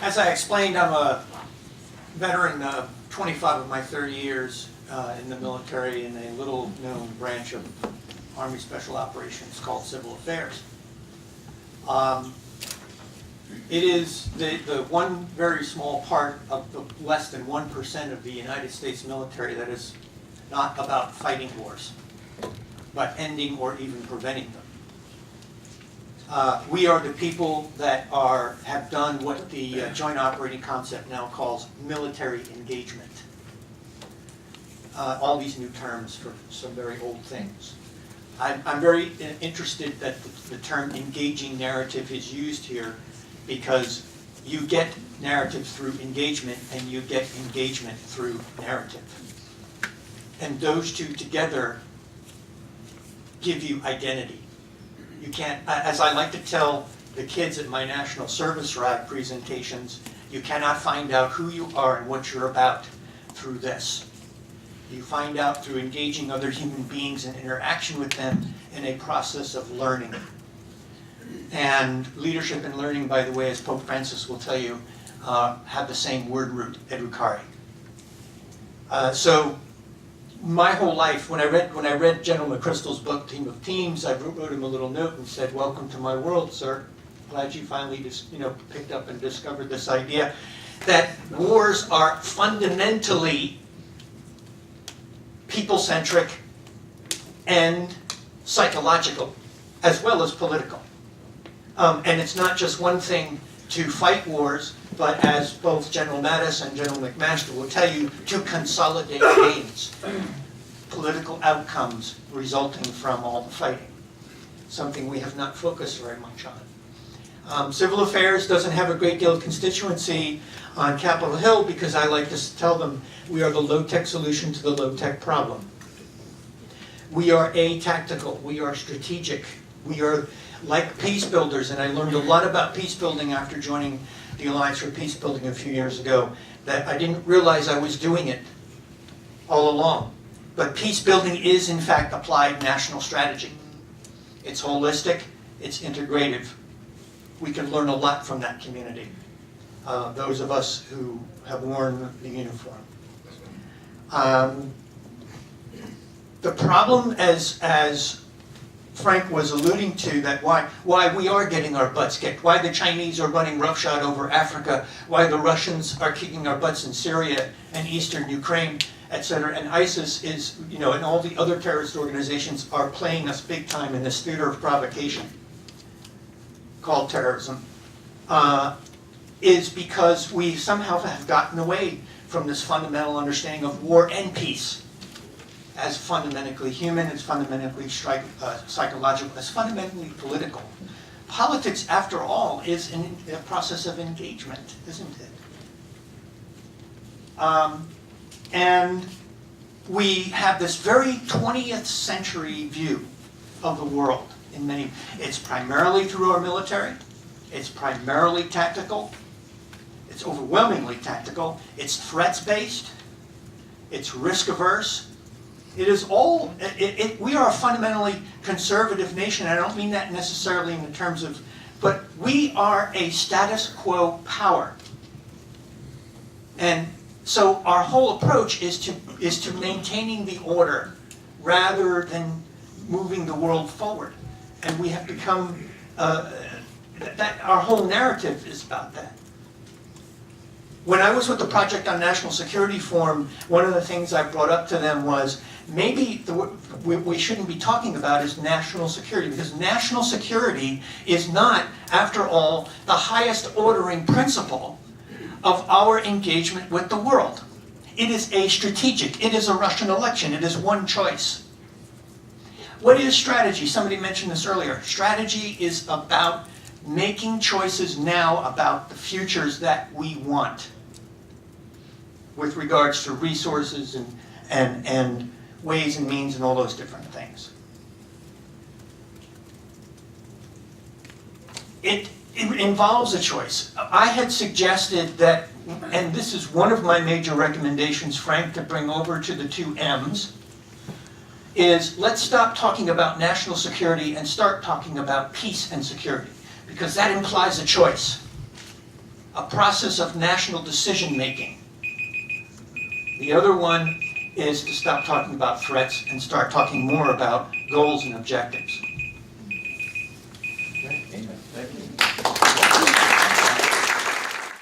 As I explained, I'm a veteran of 25 of my 30 years in the military in a little-known branch of Army Special Operations called Civil Affairs. It is the one very small part of the less than 1% of the United States military that is not about fighting wars, but ending or even preventing them. We are the people that have done what the Joint Operating Concept now calls military engagement. All these new terms for some very old things. I'm very interested that the term engaging narrative is used here, because you get narrative through engagement and you get engagement through narrative. And those two together give you identity. You can't, as I like to tell the kids at my National Service Ride presentations, you cannot find out who you are and what you're about through this. You find out through engaging other human beings and interaction with them in a process of learning. And leadership and learning, by the way, as Pope Francis will tell you, have the same word root, educare. So my whole life, when I read General McChrystal's book, Team of Teams, I wrote him a little note and said, "Welcome to my world, sir. Glad you finally just, picked up and discovered this idea that wars are fundamentally people-centric and psychological, as well as political. And it's not just one thing to fight wars, but as both General Mattis and General McMaster will tell you, to consolidate gains, political outcomes resulting from all the fighting. Something we have not focused very much on. Civil Affairs doesn't have a great deal of constituency on Capitol Hill, because I like to tell them we are the low-tech solution to the low-tech problem. We are atactical, we are strategic, we are like peace builders, and I learned a lot about peace building after joining the Alliance for Peacebuilding a few years ago, that I didn't realize I was doing it all along. But peace building is in fact applied national strategy. It's holistic, it's integrative. We can learn a lot from that community, those of us who have worn the uniform. The problem, as Frank was alluding to, that why we are getting our butts kicked, why the Chinese are running roughshod over Africa, why the Russians are kicking our butts in Syria and eastern Ukraine, etc. And ISIS is, and all the other terrorist organizations are playing us big time in this theater of provocation called terrorism, is because we somehow have gotten away from this fundamental understanding of war and peace as fundamentally human, as fundamentally psychological, as fundamentally political. Politics, after all, is a process of engagement, isn't it? And we have this very 20th century view of the world. It's primarily through our military, it's primarily tactical, it's overwhelmingly tactical, it's threats-based, it's risk-averse. It is all, we are a fundamentally conservative nation. I don't mean that necessarily in the terms of, but we are a status quo power. And so our whole approach is to maintaining the order rather than moving the world forward. And we have become, our whole narrative is about that. When I was with the Project on National Security Forum, one of the things I brought up to them was, maybe we shouldn't be talking about is national security, because national security is not, after all, the highest ordering principle of our engagement with the world. It is a strategic, it is a Russian election, it is one choice. What is strategy? Somebody mentioned this earlier. Strategy is about making choices now about the futures that we want with regards to resources and ways and means and all those different things. It involves a choice. I had suggested that, and this is one of my major recommendations, Frank, to bring over to the two M's, is let's stop talking about national security and start talking about peace and security, because that implies a choice. a process of national decision-making. The other one is to stop talking about threats and start talking more about goals and objectives. Okay, amen. Thank you.